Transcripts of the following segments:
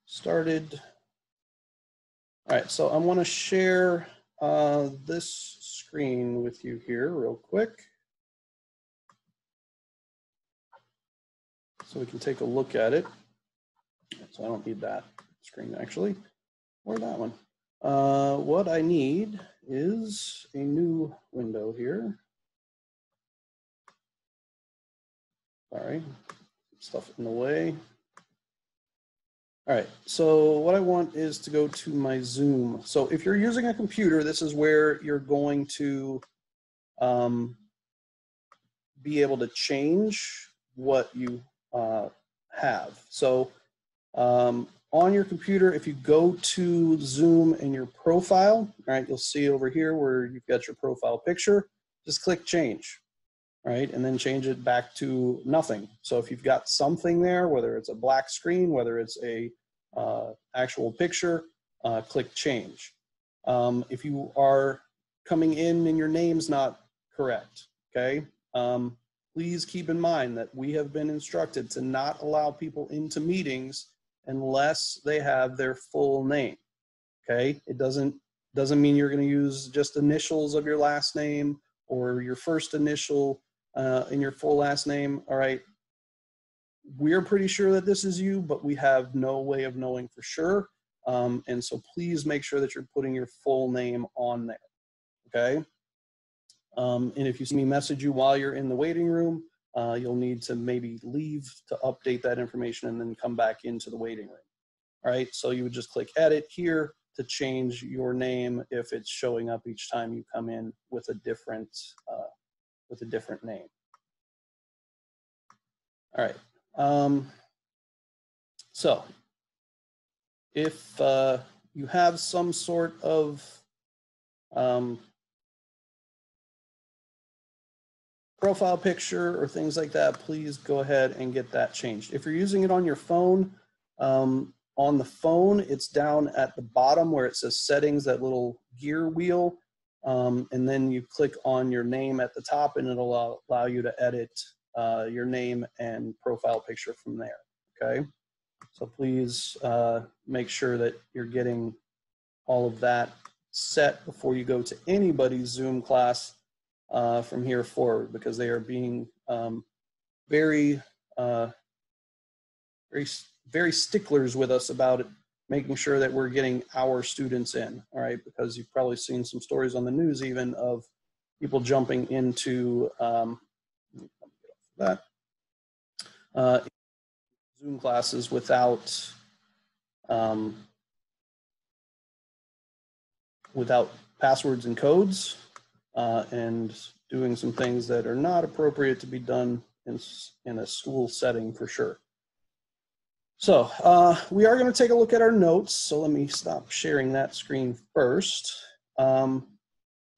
started. All right, so I want to share this screen with you here real quick, so we can take a look at it. So I don't need that screen actually, or that one. What I need is a new window here. Sorry, stuff in the way. All right, so what I want is to go to my Zoom. So if you're using a computer, this is where you're going to be able to change what you have. So on your computer, if you go to Zoom and your profile, all right, you'll see over here where you've got your profile picture, just click change, all right, and then change it back to nothing. So if you've got something there, whether it's a black screen, whether it's a actual picture, click change. If you are coming in and your name's not correct, okay, please keep in mind that we have been instructed to not allow people into meetings unless they have their full name, okay? It doesn't mean you're going to use just initials of your last name or your first initial in your full last name, all right? We're pretty sure that this is you, but we have no way of knowing for sure. And so please make sure that you're putting your full name on there, okay? And if you see me message you while you're in the waiting room, you'll need to maybe leave to update that information and then come back into the waiting room. All right, so you would just click edit here to change your name if it's showing up each time you come in with a different name. All right, so if you have some sort of profile picture or things like that, please go ahead and get that changed. If you're using it on your phone, on the phone, it's down at the bottom where it says settings, that little gear wheel, and then you click on your name at the top and it'll allow you to edit your name and profile picture from there, okay? So please make sure that you're getting all of that set before you go to anybody's Zoom class from here forward, because they are being very sticklers with us about it, making sure that we're getting our students in, all right? Because you've probably seen some stories on the news even of people jumping into Zoom classes without passwords and codes, and doing some things that are not appropriate to be done in a school setting for sure. So we are going to take a look at our notes. So let me stop sharing that screen first. So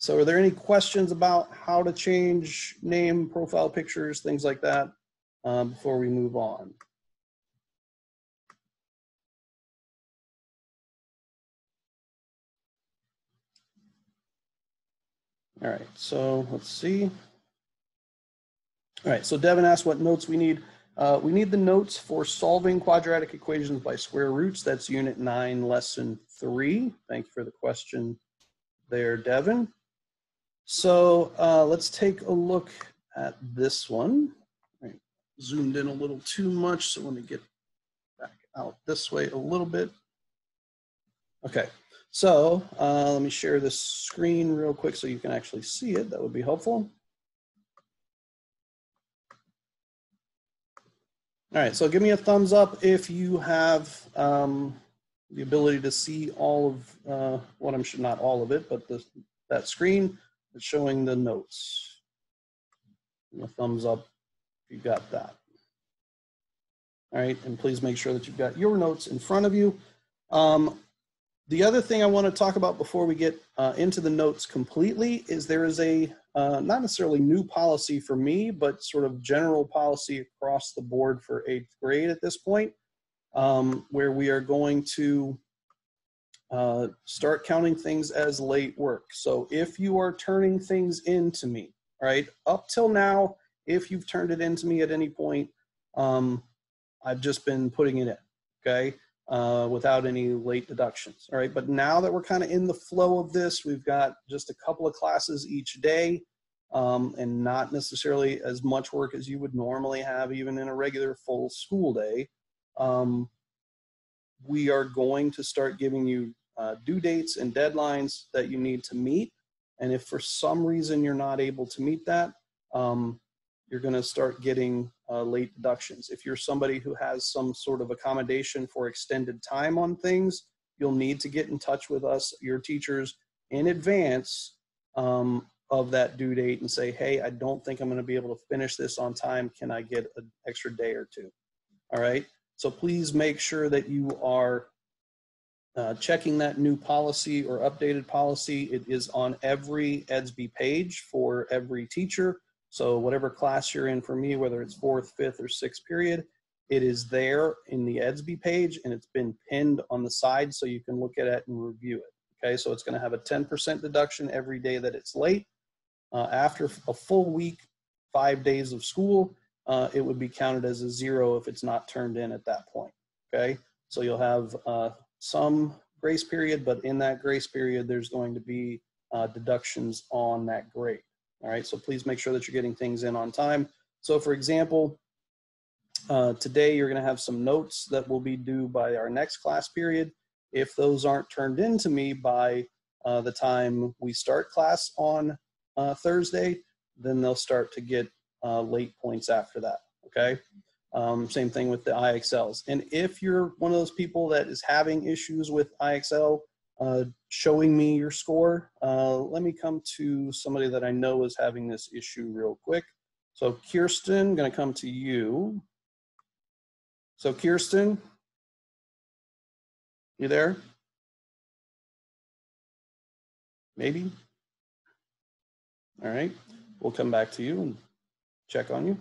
are there any questions about how to change name, profile pictures, things like that before we move on? All right, so let's see. All right, so Devin asked what notes we need. We need the notes for solving quadratic equations by square roots. That's Unit 9, Lesson 3. Thank you for the question there, Devin. So let's take a look at this one. All right, zoomed in a little too much, so let me get back out this way a little bit. Okay, so let me share this screen real quick so you can actually see it. That would be helpful. All right, so give me a thumbs up if you have the ability to see all of what I'm sure, not all of it, but that screen that's showing the notes. Give me a thumbs up if you got that. All right, and please make sure that you've got your notes in front of you. The other thing I want to talk about before we get into the notes completely is there is a not necessarily new policy for me, but sort of general policy across the board for 8th grade at this point, where we are going to start counting things as late work. So if you are turning things in to me, all right, up till now, if you've turned it in to me at any point, I've just been putting it in, okay? without any late deductions. All right, but now that we're kind of in the flow of this, we've got just a couple of classes each day, and not necessarily as much work as you would normally have even in a regular full school day. We are going to start giving you due dates and deadlines that you need to meet. And if for some reason you're not able to meet that, you're going to start getting late deductions. If you're somebody who has some sort of accommodation for extended time on things, you'll need to get in touch with us, your teachers, in advance of that due date and say, hey, I don't think I'm going to be able to finish this on time. Can I get an extra day or two? All right. So please make sure that you are checking that new policy or updated policy. It is on every EDSB page for every teacher. So whatever class you're in, for me, whether it's 4th, 5th, or 6th period, it is there in the EDSB page, and it's been pinned on the side so you can look at it and review it. Okay, so it's going to have a 10% deduction every day that it's late. After a full week, 5 days of school, it would be counted as a 0 if it's not turned in at that point. Okay, so you'll have some grace period, but in that grace period, there's going to be deductions on that grade. All right, so please make sure that you're getting things in on time. So for example, today you're going to have some notes that will be due by our next class period. If those aren't turned in to me by the time we start class on Thursday, then they'll start to get late points after that, okay? Same thing with the IXLs. And if you're one of those people that is having issues with IXL, showing me your score, let me come to somebody that I know is having this issue real quick. So Kirsten, gonna come to you. So Kirsten, you there? Maybe? All right, we'll come back to you and check on you.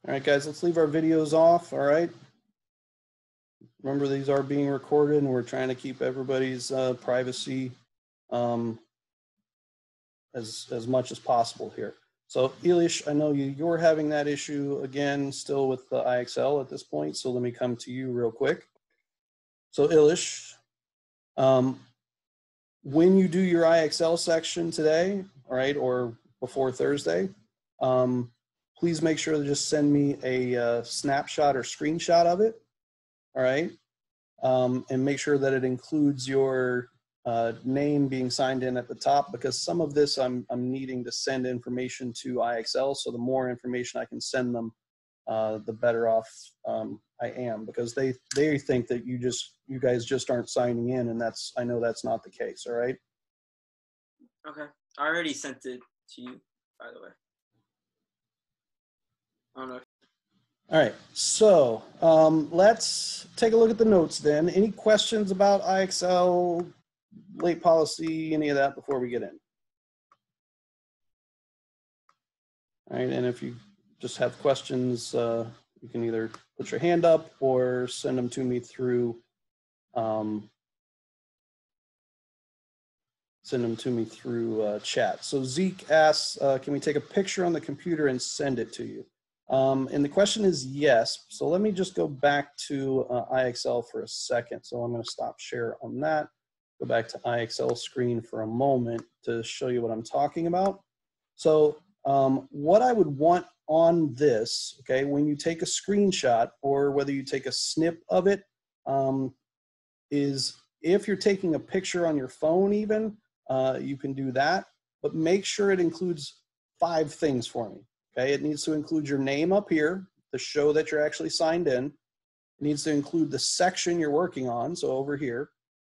All right, guys, let's leave our videos off, all right? Remember, these are being recorded, and we're trying to keep everybody's privacy as much as possible here. So, Elish, I know you're having that issue again, still with the IXL at this point, so let me come to you real quick. So, Elish, when you do your IXL section today, all right, or before Thursday, please make sure to just send me a snapshot or screenshot of it, all right? And make sure that it includes your name being signed in at the top, because some of this I'm needing to send information to IXL, so the more information I can send them, the better off I am, because they think that you guys just aren't signing in, and I know that's not the case. All right. Okay, I already sent it to you, by the way. I don't know. All right, so let's take a look at the notes then. Any questions about IXL, late policy, any of that before we get in? All right, and if you just have questions, you can either put your hand up or send them to me through chat. So Zeke asks, can we take a picture on the computer and send it to you? And the question is yes. So let me just go back to IXL for a second. So I'm going to stop share on that. Go back to IXL screen for a moment to show you what I'm talking about. So what I would want on this, okay, when you take a screenshot or whether you take a snip of it, is if you're taking a picture on your phone even, you can do that, but make sure it includes 5 things for me. Okay, it needs to include your name up here to show that you're actually signed in. It needs to include the section you're working on, so over here,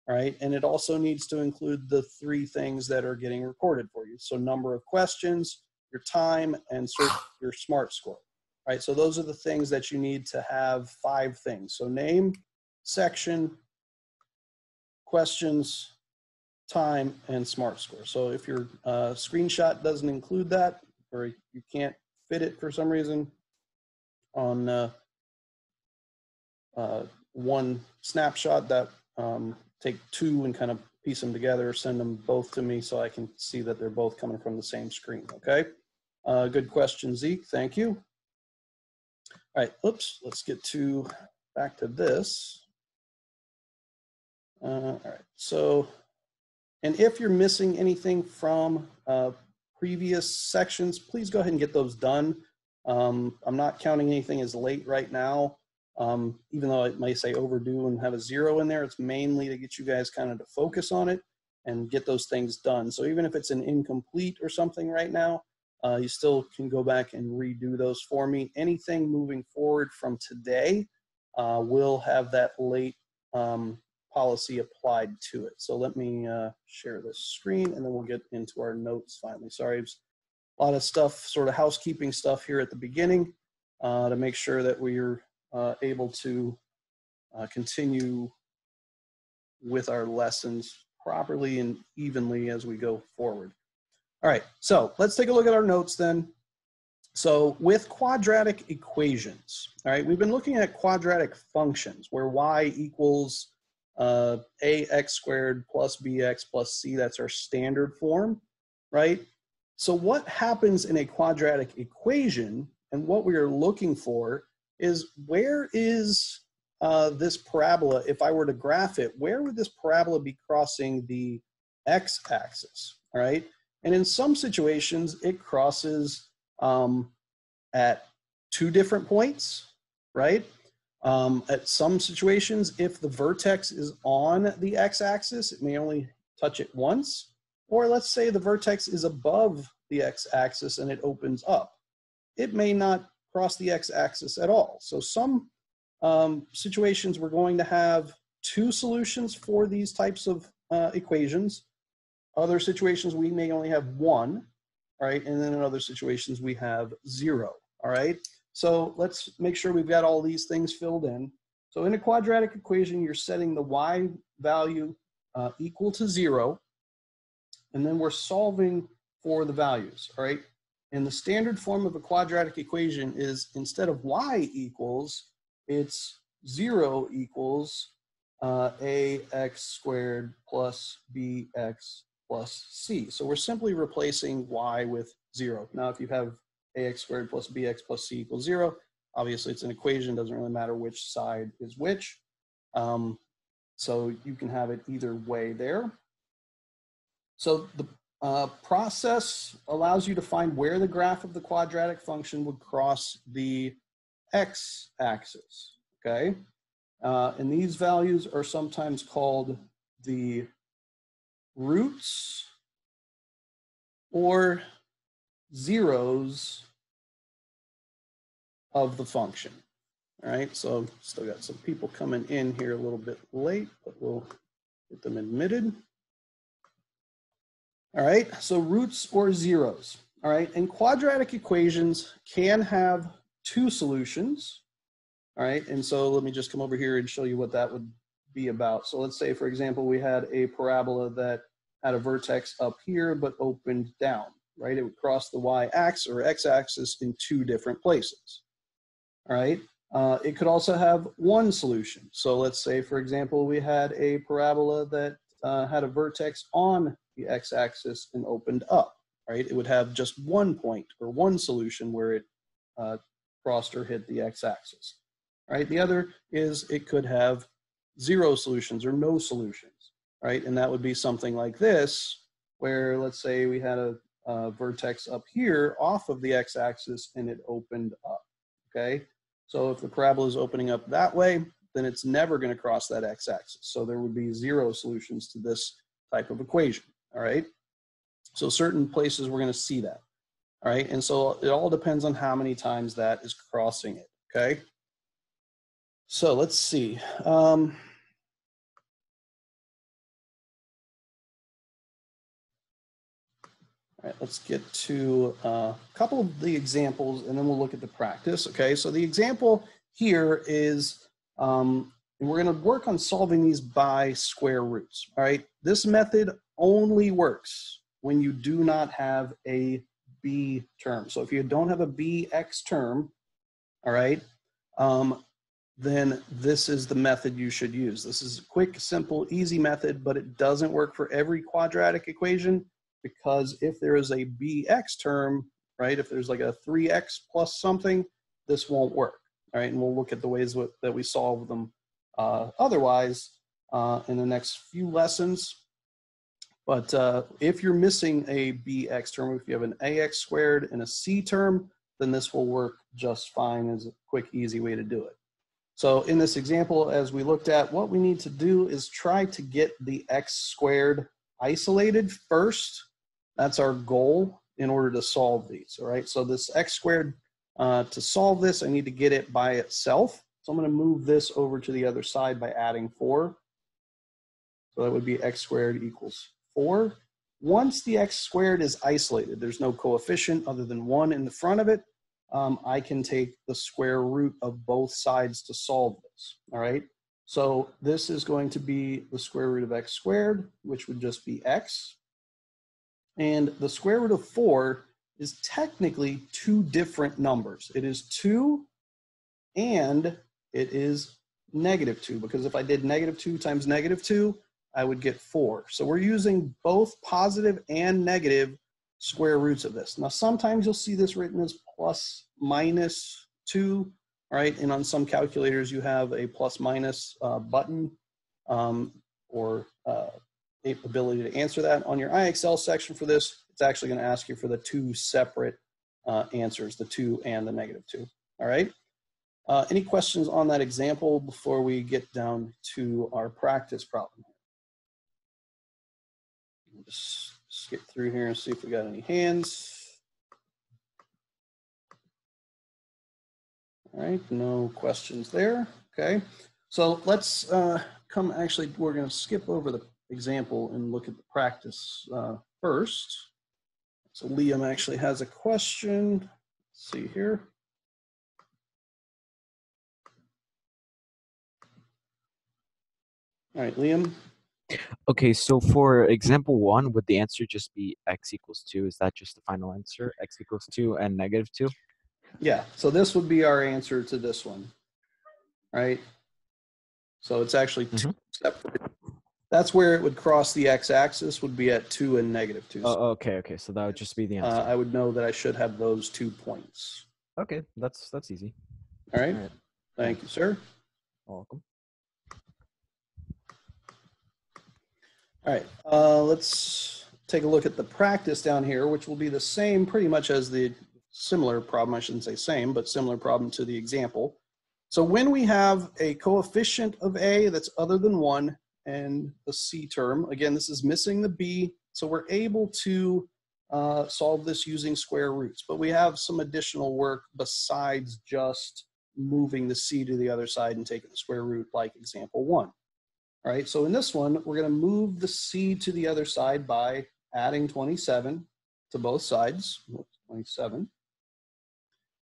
all right? And it also needs to include the 3 things that are getting recorded for you. So number of questions, your time, and your SMART score. All right, so those are the things that you need to have 5 things. So name, section, questions, time, and SMART score. So if your screenshot doesn't include that, or you can't fit it for some reason on one snapshot, that take 2 and kind of piece them together, send them both to me so I can see that they're both coming from the same screen, okay? Good question, Zeke, thank you. All right, oops, let's get back to this. All right, so, and if you're missing anything from previous sections, please go ahead and get those done. I'm not counting anything as late right now, even though it may say overdue and have a 0 in there. It's mainly to get you guys kind of to focus on it and get those things done. So even if it's an incomplete or something right now, you still can go back and redo those for me. Anything moving forward from today will have that late policy applied to it. So let me share this screen and then we'll get into our notes finally. Sorry, it's a lot of stuff, sort of housekeeping stuff here at the beginning to make sure that we're able to continue with our lessons properly and evenly as we go forward. All right, so let's take a look at our notes then. So with quadratic equations, all right, we've been looking at quadratic functions where y equals ax squared plus bx plus c. That's our standard form, right? So what happens in a quadratic equation, and what we are looking for is where is this parabola, if I were to graph it, where would this parabola be crossing the x-axis, all right? And in some situations, it crosses at 2 different points, right? At some situations, if the vertex is on the x-axis, it may only touch it once. Or let's say the vertex is above the x-axis and it opens up. It may not cross the x-axis at all. So some situations we're going to have 2 solutions for these types of equations. Other situations we may only have 1, right? And then in other situations we have 0, all right? So let's make sure we've got all these things filled in. So in a quadratic equation, you're setting the y value equal to 0, and then we're solving for the values, all right? And the standard form of a quadratic equation is instead of y equals, it's 0 equals ax squared plus bx plus c. So we're simply replacing y with 0. Now, if you have ax squared plus bx plus c equals 0, obviously it's an equation, doesn't really matter which side is which. So you can have it either way there. So the process allows you to find where the graph of the quadratic function would cross the x-axis, okay? And these values are sometimes called the roots or zeros of the function. All right, so still got some people coming in here a little bit late, but we'll get them admitted. All right, so roots or zeros. All right, and quadratic equations can have 2 solutions. All right, and so let me just come over here and show you what that would be about. So let's say, for example, we had a parabola that had a vertex up here but opened down, right? It would cross the y-axis or x-axis in 2 different places. All right, it could also have 1 solution. So let's say, for example, we had a parabola that had a vertex on the x-axis and opened up, right? It would have just 1 point or 1 solution where it crossed or hit the x-axis, right? The other is it could have 0 solutions or no solutions, right? And that would be something like this, where let's say we had a vertex up here off of the x-axis and it opened up, okay? So if the parabola is opening up that way, then it's never going to cross that x-axis. So there would be 0 solutions to this type of equation, all right? So certain places we're going to see that, all right? And so it all depends on how many times that is crossing it, okay? So let's see. All right, let's get to a couple of the examples and then we'll look at the practice, okay? So the example here is, and we're gonna work on solving these by square roots, all right? This method only works when you do not have a b term. So if you don't have a bx term, all right, then this is the method you should use. This is a quick, simple, easy method, but it doesn't work for every quadratic equation because if there is a bx term, right, if there's like a 3x plus something, this won't work, all right? And we'll look at the ways that we solve them otherwise in the next few lessons. But if you're missing a bx term, if you have an ax squared and a c term, then this will work just fine as a quick, easy way to do it. So in this example, as we looked at, what we need to do is try to get the x squared isolated first. That's our goal in order to solve these, all right? So this x squared, to solve this, I need to get it by itself. So I'm going to move this over to the other side by adding 4. So that would be x squared equals 4. Once the x squared is isolated, there's no coefficient other than 1 in the front of it, I can take the square root of both sides to solve this, all right? So this is going to be the square root of x squared, which would just be x. And the square root of 4 is technically 2 different numbers. It is 2 and it is -2, because if I did -2 times -2, I would get 4. So we're using both positive and negative square roots of this. Now, sometimes you'll see this written as plus minus 2, right? And on some calculators, you have a plus minus button or ability to answer that. On your IXL section for this, it's actually going to ask you for the 2 separate answers, the 2 and the -2. All right. Any questions on that example before we get down to our practice problem? Just skip through here and see if we got any hands. All right, no questions there. Okay, so let's actually, we're going to skip over the example and look at the practice first. So Liam actually has a question. Let's see here. All right, Liam. Okay, so for example 1, would the answer just be x equals 2? Is that just the final answer? X equals 2 and -2? Yeah, so this would be our answer to this one, right? So it's actually 2 separate. That's where it would cross the x-axis, would be at 2 and -2. Oh, okay, so that would just be the answer. I would know that I should have those 2 points. Okay, that's easy. All right. Thank you, sir. Welcome. All right, let's take a look at the practice down here, which will be the same pretty much as the similar problem. I shouldn't say same, but similar problem to the example. So when we have a coefficient of a that's other than 1 and the c term, again, this is missing the b, so we're able to solve this using square roots. But we have some additional work besides just moving the c to the other side and taking the square root, like example 1. All right, so in this one, we're going to move the c to the other side by adding 27 to both sides, 27.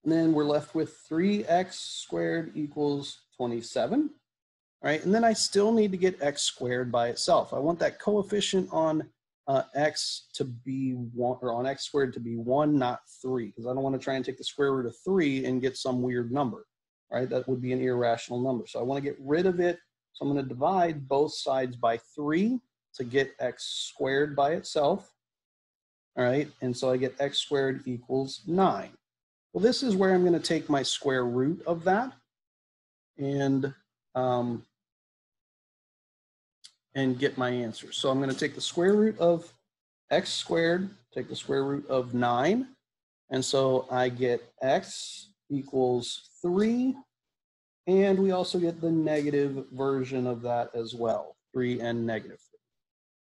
And then we're left with 3x squared equals 27. All right, and then I still need to get x squared by itself. I want that coefficient on x to be 1, or on x squared to be 1, not 3, because I don't want to try and take the square root of 3 and get some weird number. All right, that would be an irrational number. So I want to get rid of it. So I'm going to divide both sides by 3 to get x squared by itself. All right, and so I get x squared equals 9. Well, this is where I'm going to take my square root of that and get my answer. So I'm going to take the square root of x squared, take the square root of 9, and so I get x equals 3. And we also get the negative version of that as well, 3 and -3.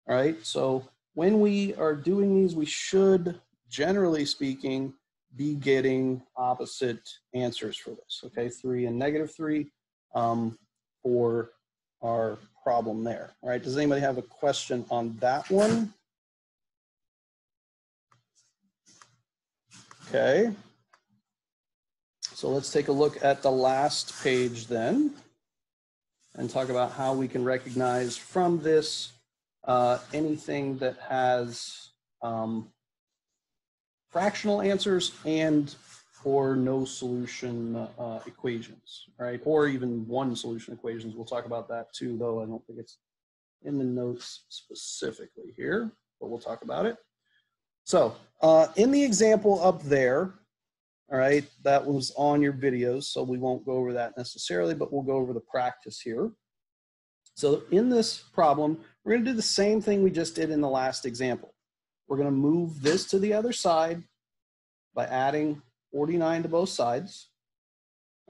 All right, so when we are doing these, we should, generally speaking, be getting opposite answers for this, okay? 3 and -3 for our problem there. All right, does anybody have a question on that one? Okay. So let's take a look at the last page then and talk about how we can recognize from this anything that has fractional answers and or no solution equations, right? Or even one solution equations. We'll talk about that too, though I don't think it's in the notes specifically here, but we'll talk about it. So in the example up there, all right? That was on your videos, so we won't go over that necessarily, but we'll go over the practice here. So in this problem, we're going to do the same thing we just did in the last example. We're going to move this to the other side by adding 49 to both sides,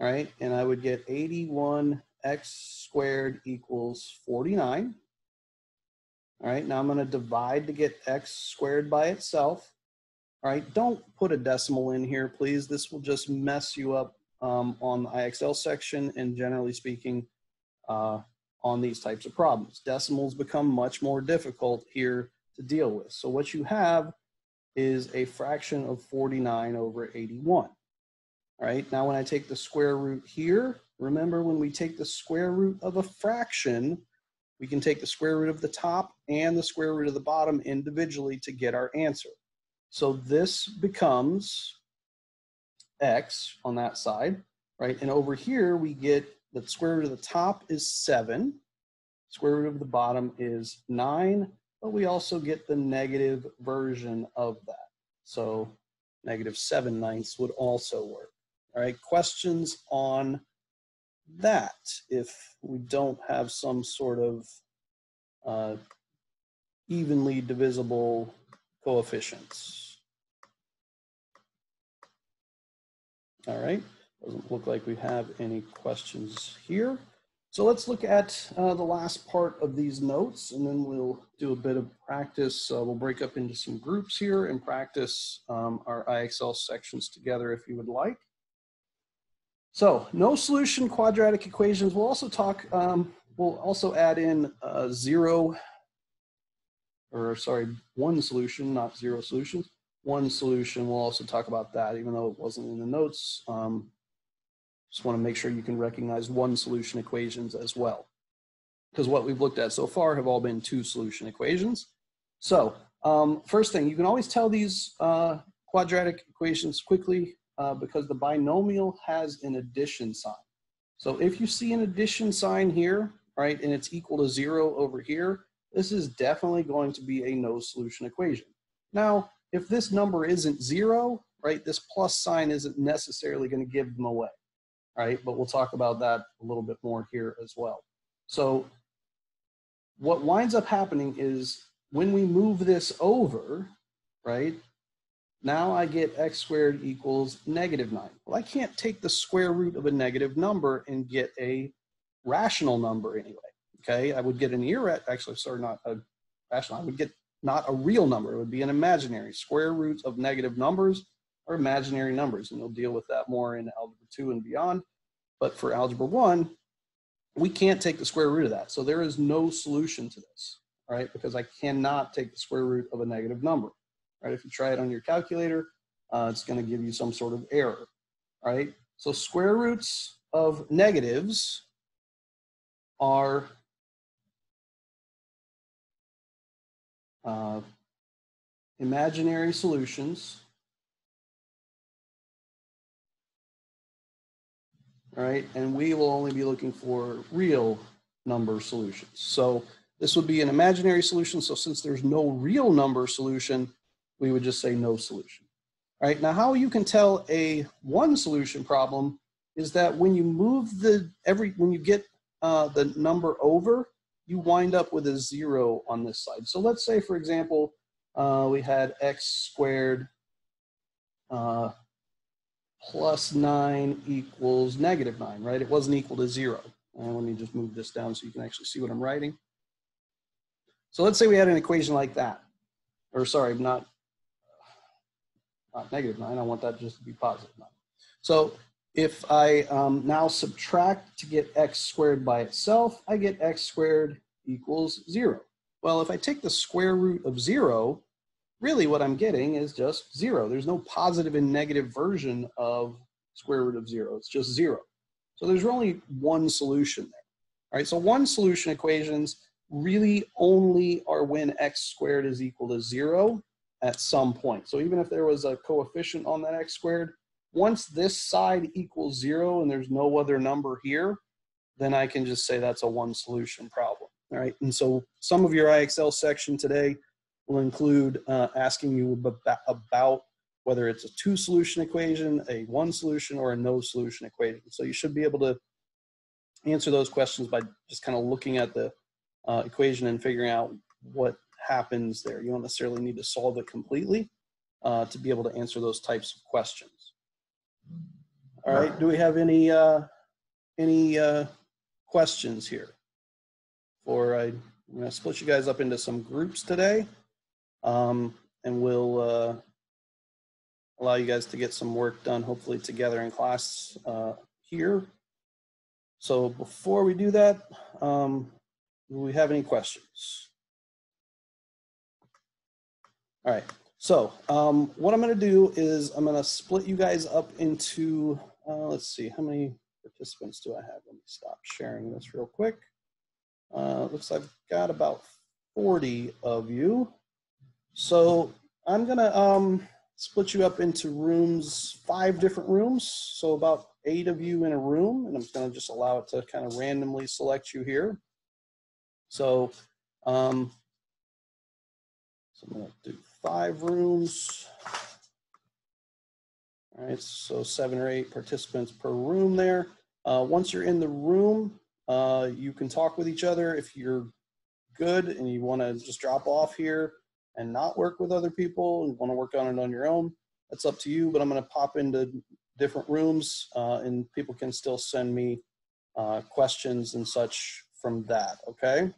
all right? And I would get 81x squared equals 49. All right, now I'm going to divide to get x squared by itself. All right, don't put a decimal in here, please. This will just mess you up on the IXL section and generally speaking on these types of problems. Decimals become much more difficult here to deal with. So what you have is a fraction of 49 over 81. All right, now when I take the square root here, remember when we take the square root of a fraction, we can take the square root of the top and the square root of the bottom individually to get our answer. So this becomes x on that side, right? And over here we get the square root of the top is 7, square root of the bottom is 9, but we also get the negative version of that. So -7/9 would also work. All right, questions on that if we don't have some sort of evenly divisible coefficients. All right, doesn't look like we have any questions here. So let's look at the last part of these notes, and then we'll do a bit of practice. We'll break up into some groups here and practice our IXL sections together if you would like. So no solution quadratic equations. We'll also talk, we'll also add in one solution, not zero solutions. One solution, we'll also talk about that, even though it wasn't in the notes. Just want to make sure you can recognize one solution equations as well, because what we've looked at so far have all been two solution equations. So first thing, you can always tell these quadratic equations quickly because the binomial has an addition sign. So if you see an addition sign here, right, and it's equal to 0 over here, this is definitely going to be a no solution equation. Now, if this number isn't 0, right, this plus sign isn't necessarily going to give them away, right? But we'll talk about that a little bit more here as well. So what winds up happening is when we move this over, right, now I get x squared equals -9. Well, I can't take the square root of a negative number and get a rational number anyway. Okay, I would get an not a rational, I would get not a real number. It would be an imaginary. Square roots of negative numbers are imaginary numbers, and we'll deal with that more in Algebra 2 and beyond. But for Algebra 1, we can't take the square root of that. So there is no solution to this, right? Because I cannot take the square root of a negative number, right? If you try it on your calculator, it's going to give you some sort of error, right? So square roots of negatives are imaginary solutions, all right? And we will only be looking for real number solutions. So this would be an imaginary solution. So since there's no real number solution, we would just say no solution. All right, now how you can tell a one solution problem is that when you move when you get the number over, you wind up with a 0 on this side. So let's say, for example, we had x squared plus 9 equals -9, right? It wasn't equal to 0. Let me just move this down so you can actually see what I'm writing. So let's say we had an equation like that. Or sorry, not -9. I want that just to be +9. So if I now subtract to get x squared by itself, I get x squared equals 0. Well, if I take the square root of 0, really what I'm getting is just 0. There's no positive and negative version of square root of 0. It's just 0. So there's only one solution there. All right, so one solution equations really only are when x squared is equal to 0 at some point. So even if there was a coefficient on that x squared, once this side equals 0 and there's no other number here, then I can just say that's a one solution problem. All right, and so some of your IXL section today will include asking you about whether it's a 2-solution equation, a 1-solution, or a no-solution equation. So you should be able to answer those questions by just kind of looking at the equation and figuring out what happens there. You don't necessarily need to solve it completely to be able to answer those types of questions. All right, do we have any questions here? I'm going to split you guys up into some groups today, and we'll allow you guys to get some work done, hopefully together in class here. So before we do that, do we have any questions? All right, so what I'm going to do is I'm going to split you guys up into, let's see, how many participants do I have? Let me stop sharing this real quick. Looks like I've got about 40 of you. So I'm going to split you up into rooms, 5 different rooms. So about 8 of you in a room, and I'm going to just allow it to kind of randomly select you here. So, I'm going to do 5 rooms. All right, so 7 or 8 participants per room there. Once you're in the room, you can talk with each other. If you're good and you want to just drop off here and not work with other people and want to work on it on your own, that's up to you, but I'm going to pop into different rooms and people can still send me questions and such from that, okay?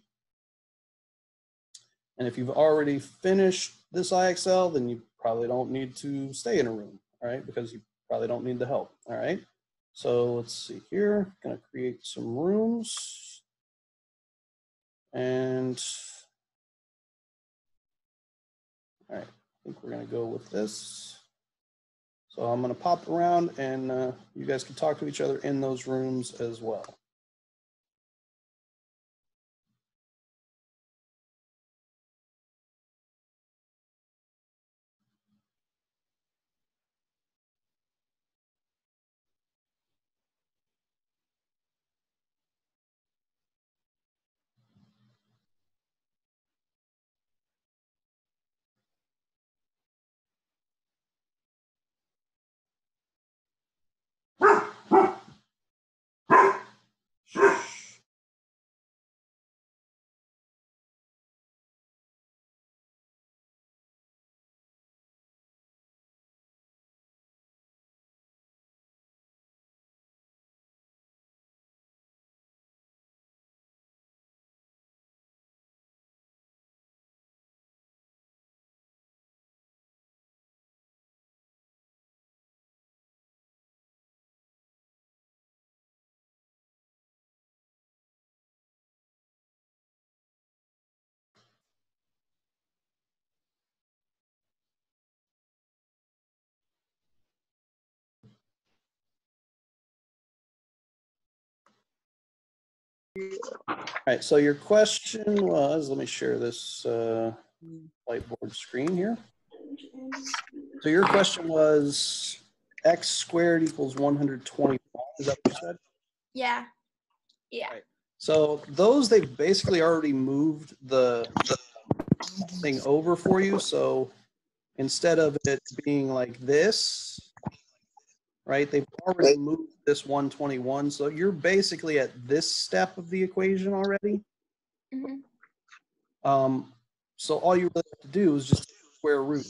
And if you've already finished this IXL, then you probably don't need to stay in a room, all right? Because you probably don't need the help, all right? So let's see here, I'm gonna create some rooms. And, all right, I think we're gonna go with this. So I'm gonna pop around and you guys can talk to each other in those rooms as well. All right, so your question was, let me share this whiteboard screen here. So your question was x squared equals 121. Is that what you said? Yeah. Yeah. Right. So those, they've basically already moved the thing over for you. So instead of it being like this, right, they've already moved this 121. So you're basically at this step of the equation already. Mm-hmm. So all you really have to do is just square root.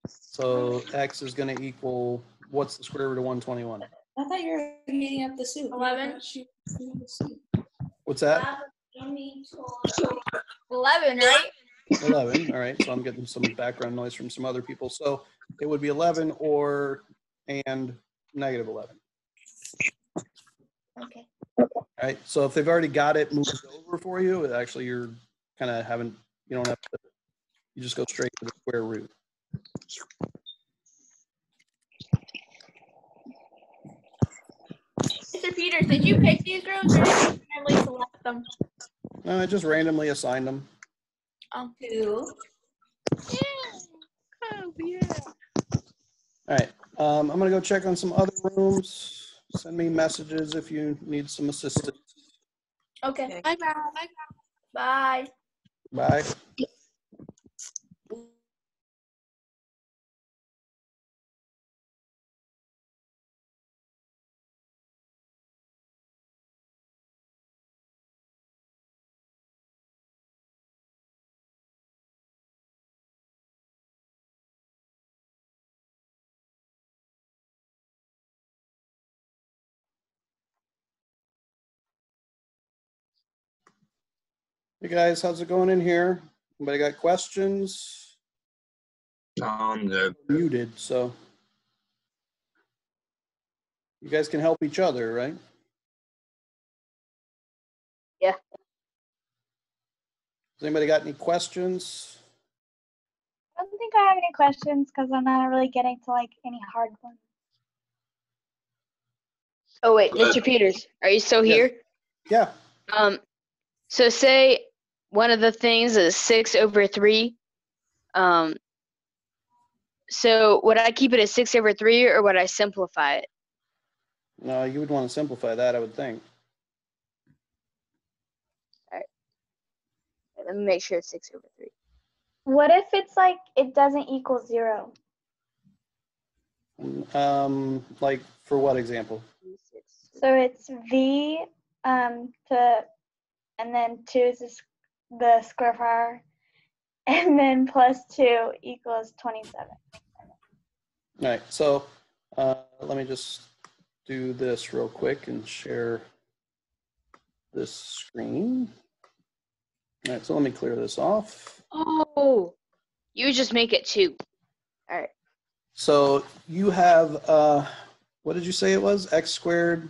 So x is going to equal, what's the square root of 121? I thought you were heating up the soup. 11. What's that? 11, right? 11. All right. So I'm getting some background noise from some other people. So it would be 11 or and negative 11. Okay. All right. So if they've already got it moved over for you, it actually you're kind of having, you don't have to, you just go straight to the square root. Mr. Peters, did you pick these rooms or did you randomly select them? No, I just randomly assigned them. Oh. 2. Yeah. Oh, yeah. All right. I'm going to go check on some other rooms. Send me messages if you need some assistance. Okay. Bye-bye. Bye. Bye. Hey guys, how's it going in here? Anybody got questions? I'm good. Muted, so you guys can help each other, right? Yeah. Has anybody got any questions? I don't think I have any questions because I'm not really getting to like any hard ones. Oh wait, Mr. Peters, are you still Yes. here? Yeah. So say one of the things is 6/3. So would I keep it as 6/3 or would I simplify it? No, you would want to simplify that, I would think. Let me make sure it's 6/3. What if it's like it doesn't equal 0? Like for what example? So it's v and then 2 is the square power, and then plus 2 equals 27. All right, so let me just do this real quick and share this screen. All right, so let me clear this off. Oh, you just make it 2. All right. So you have, what did you say it was? X squared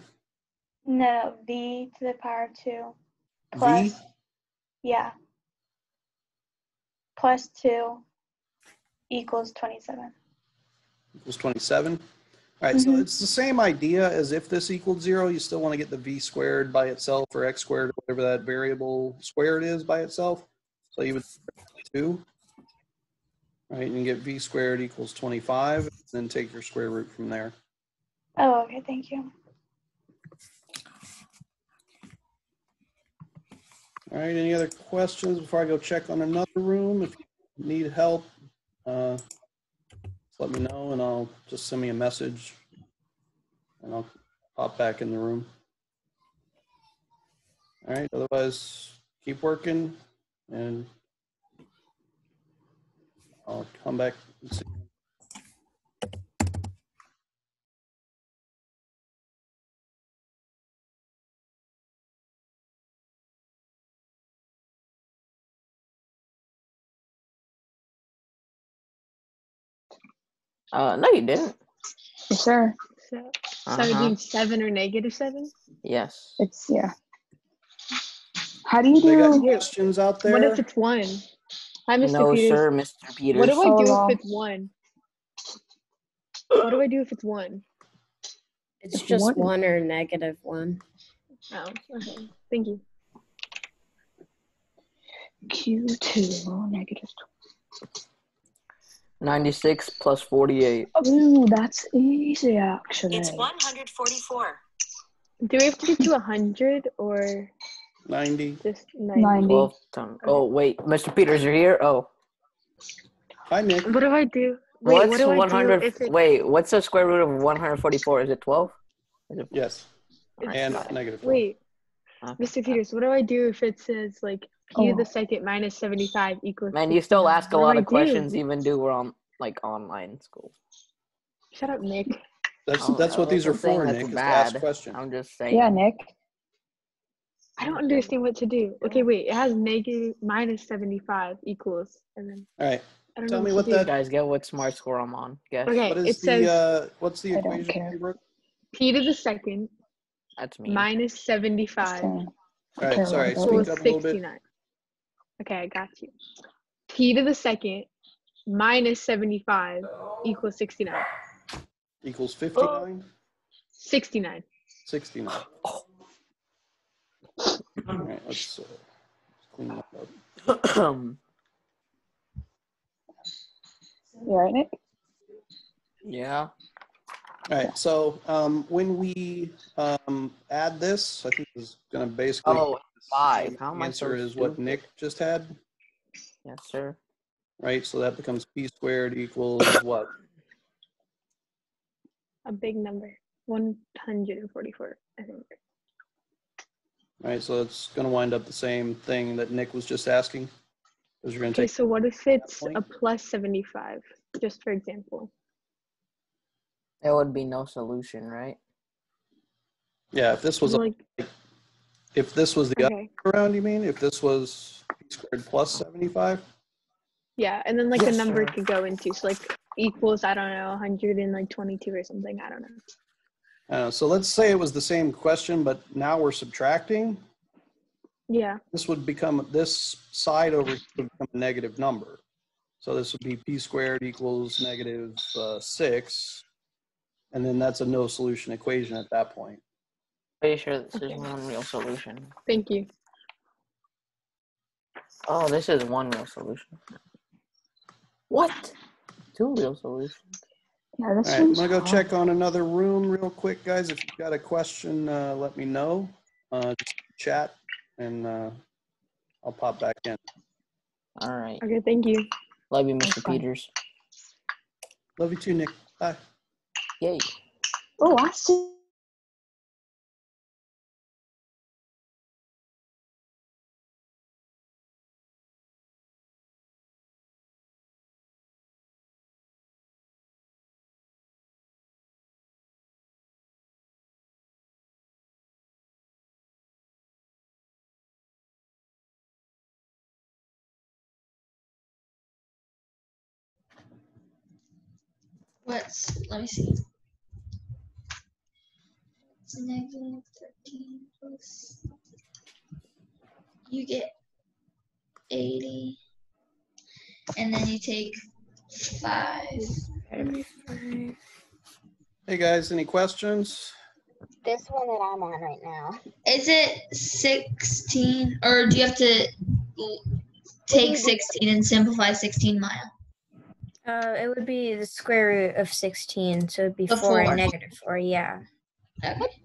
No, v to the power 2 v? plus, yeah, plus 2 equals 27. Equals 27. All right, so it's the same idea as if this equaled 0. You still want to get the v squared by itself or x squared, or whatever that variable squared is by itself. So you would 2. All right, and you get v squared equals 25, and then take your square root from there. Oh, okay, thank you. All right, any other questions before I go check on another room? If you need help, just let me know and I'll just send me a message and I'll pop back in the room. All right, otherwise keep working and I'll come back and see. No, you didn't. Yes, sir. So Uh-huh. 7 or -7? Yes. It's, yeah. How do you They got do? questions out there? What if it's 1? Hi, Mr. No, Peters. sir, Mr. Peters. What do I Oh, do lol. if it's 1? What do I do if it's 1? It's If just what? 1 or -1. Oh, okay. Thank you. Q2 negative. 96 plus 48. Ooh, that's easy actually. It's 144. Do we have to get to 100 or 90. just 90? 90. 12 times. Oh, wait. Mr. Peters, you're here? Oh. Hi, Nick. What do I do? Wait, what What's do I 100? do if it... Wait, what's the square root of 144? Is it 12? Is it... Yes, Alright, and got it. negative 12. Wait, Okay. Mr. Peters, what do I do if it says like p to Oh. the second minus 75 equals Man, you still 69? ask a What do lot I of do? questions, even though we're on like online school. Shut up, Nick. That's what these are I'm saying for, that's Nick, is to ask bad. questions. I'm just saying. Yeah, Nick. I don't understand what to do. Okay, wait. It has minus 75 equals, and then All right, I don't tell know me what what to do. You that, guys get what smart score I'm on. Guess. Okay, what it is says the, what's the I don't equation, care. Brooke? p to the second That's me. minus Just 75 kidding. I All right, care a lot sorry, about speak you. equals up a little bit. 69. Okay, I got you. P to the second minus 75 equals 69. Equals 59? 69. 69. All right, let's clean that up. You alright, Nick? Yeah. All right, so when we add this, I think this is going to basically Oh, the 5. same How am I so answer as what stupid? Nick just had, Yes, sir. right? So that becomes p squared equals what? A big number. 144, I think. All right, so it's going to wind up the same thing that Nick was just asking. Because you're going to Okay, take so what if it's point. a plus 75, just for example? There would be no solution, right? Yeah, if this was a, Like, If this was the other Okay. way around, you mean? If this was p squared plus 75? Yeah, and then like the Yes, number sir. could go into, so like equals, I don't know, 122 or something. I don't know. So let's say it was the same question, but now we're subtracting. Yeah. This would become, this side over here would become a negative number. So this would be p squared equals negative 6. And then that's a no solution equation at that point. Are you sure this Okay. is one real solution? Thank you. Oh, this is one real solution. What? Two real solutions. Yeah, All this right, I'm one's gonna go hard. check on another room real quick, guys. If you've got a question, let me know. Just chat and I'll pop back in. All right. Okay, thank you. Love you, Mr. Okay. Peters. Love you too, Nick. Bye. Yay. Oh, I see. Let me see. It's negative 13 plus. You get 80. And then you take 5. Hey guys, any questions? This one that I'm on right now. Is it 16? Or do you have to take 16 and simplify 16 mile? It would be the square root of 16, so it'd be The 4 4. and negative 4, yeah. Okay.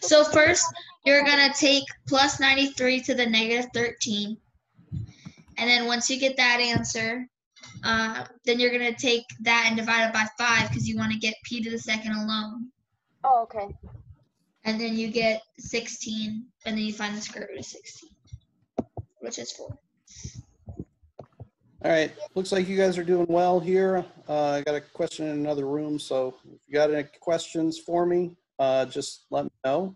So first, you're going to take plus 93 to the negative 13. And then once you get that answer, then you're going to take that and divide it by 5 because you want to get p to the second alone. Oh, okay. And then you get 16, and then you find the square root of 16, which is 4. All right, looks like you guys are doing well here. I got a question in another room, so if you got any questions for me, just let me know.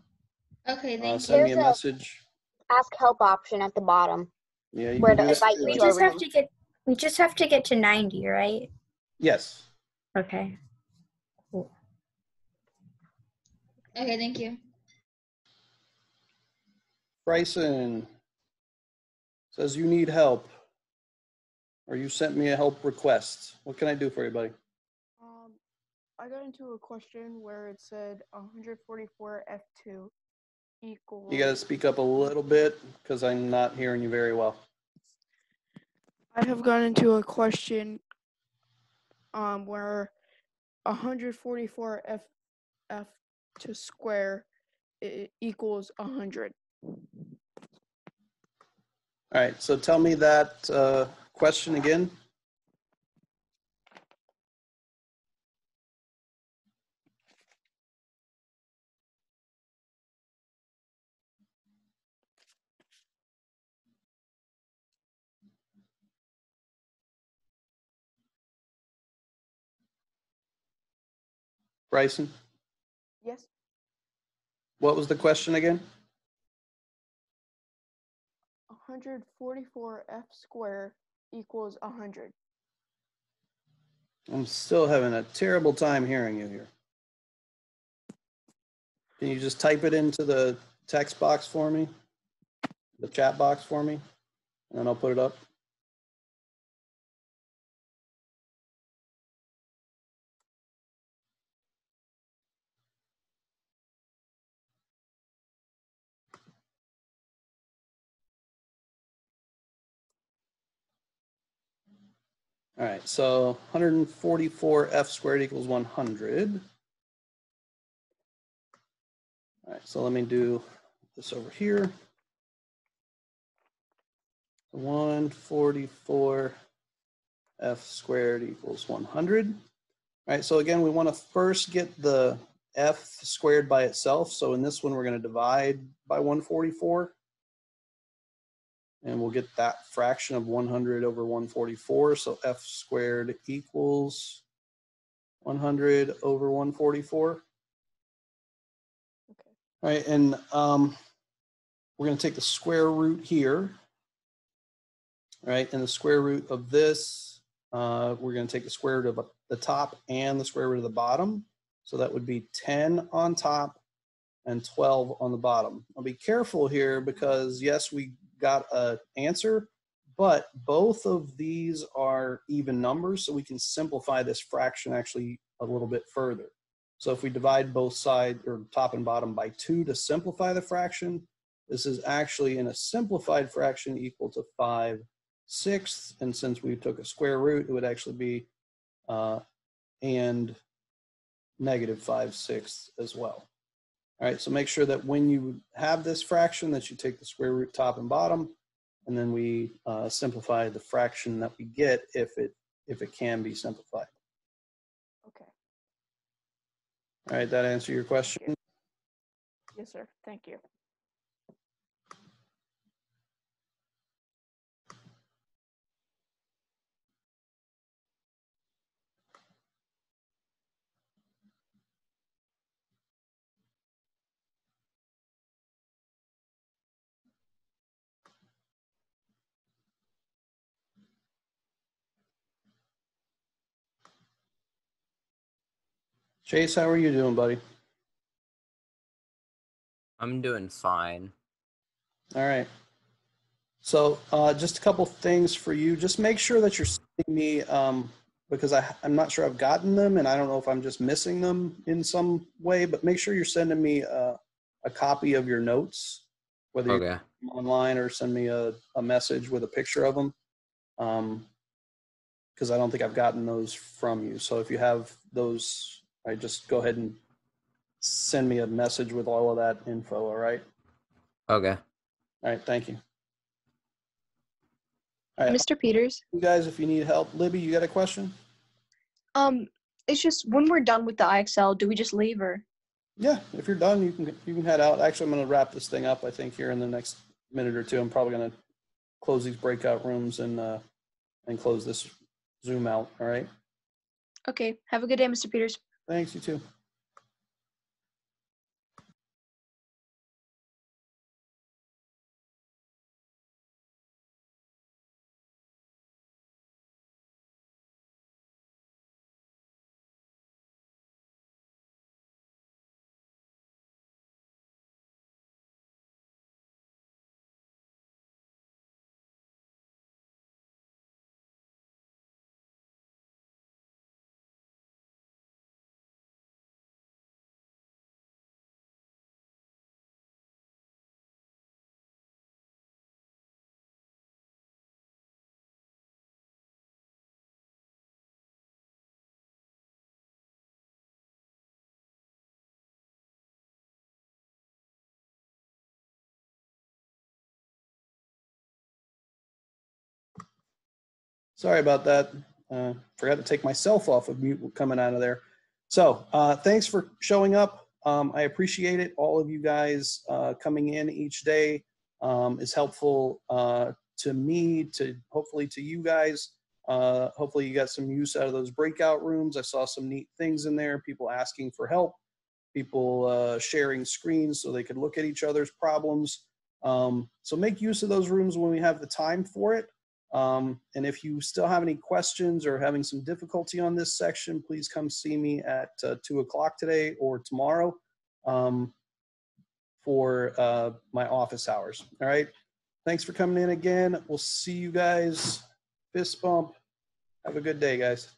Okay, thank you. Send me a There's a- message. Ask help option at the bottom. Yeah, you Where can to do that. invite you too. to a room. We just have to get to 90, right? Yes. Okay. Cool. Okay, thank you. Bryson says you need help, or you sent me a help request. What can I do for you, buddy? I got into a question where it said 144 F2 equals. You got to speak up a little bit because I'm not hearing you very well. I have gotten into a question where 144 F to square equals 100. All right, so tell me that question again. Bryson, Yes. what was the question again? 144 F square equals 100. I'm still having a terrible time hearing you here. Can you just type it into the text box for me? The chat box for me? And then I'll put it up. All right, so 144 F squared equals 100. All right, so let me do this over here. 144 F squared equals 100. All right, so again, we want to first get the F squared by itself. So in this one, we're going to divide by 144. And we'll get that fraction of 100 over 144. So F squared equals 100 over 144. Okay. All right, and we're going to take the square root here, right? And the square root of this, we're going to take the square root of the top and the square root of the bottom. So that would be 10 on top and 12 on the bottom. I'll be careful here because yes, we got an answer, but both of these are even numbers, so we can simplify this fraction actually a little bit further. So if we divide both sides, or top and bottom, by 2 to simplify the fraction, this is actually in a simplified fraction equal to 5/6. And since we took a square root, it would actually be and negative 5/6 as well. All right, so make sure that when you have this fraction that you take the square root top and bottom, and then we simplify the fraction that we get if it can be simplified. Okay. All right, that answer your question? Yes, sir. Thank you. Chase, how are you doing, buddy? I'm doing fine. All right. So just a couple things for you. Just make sure that you're sending me, because I'm not sure I've gotten them, and I don't know if I'm just missing them in some way, but make sure you're sending me a copy of your notes, whether Okay. you're online or send me a message with a picture of them, because I don't think I've gotten those from you. So if you have those, just go ahead and send me a message with all of that info, all right? Okay. All right, thank you. All right, Mr. Peters, you guys, if you need help, Libby, you got a question? it's just when we're done with the IXL, do we just leave or? Yeah, if you're done, you can head out. Actually, I'm going to wrap this thing up, I think, here in the next minute or two. I'm probably going to close these breakout rooms and close this Zoom out, all right? Okay, have a good day, Mr. Peters. Thanks, you too. Sorry about that. Forgot to take myself off of mute coming out of there. So thanks for showing up. I appreciate it. All of you guys coming in each day is helpful to me, to hopefully to you guys. Hopefully you got some use out of those breakout rooms. I saw some neat things in there, people asking for help, people sharing screens so they could look at each other's problems. So make use of those rooms when we have the time for it. And if you still have any questions or having some difficulty on this section, please come see me at 2 o'clock today or tomorrow for my office hours. All right. Thanks for coming in again. We'll see you guys. Fist bump. Have a good day, guys.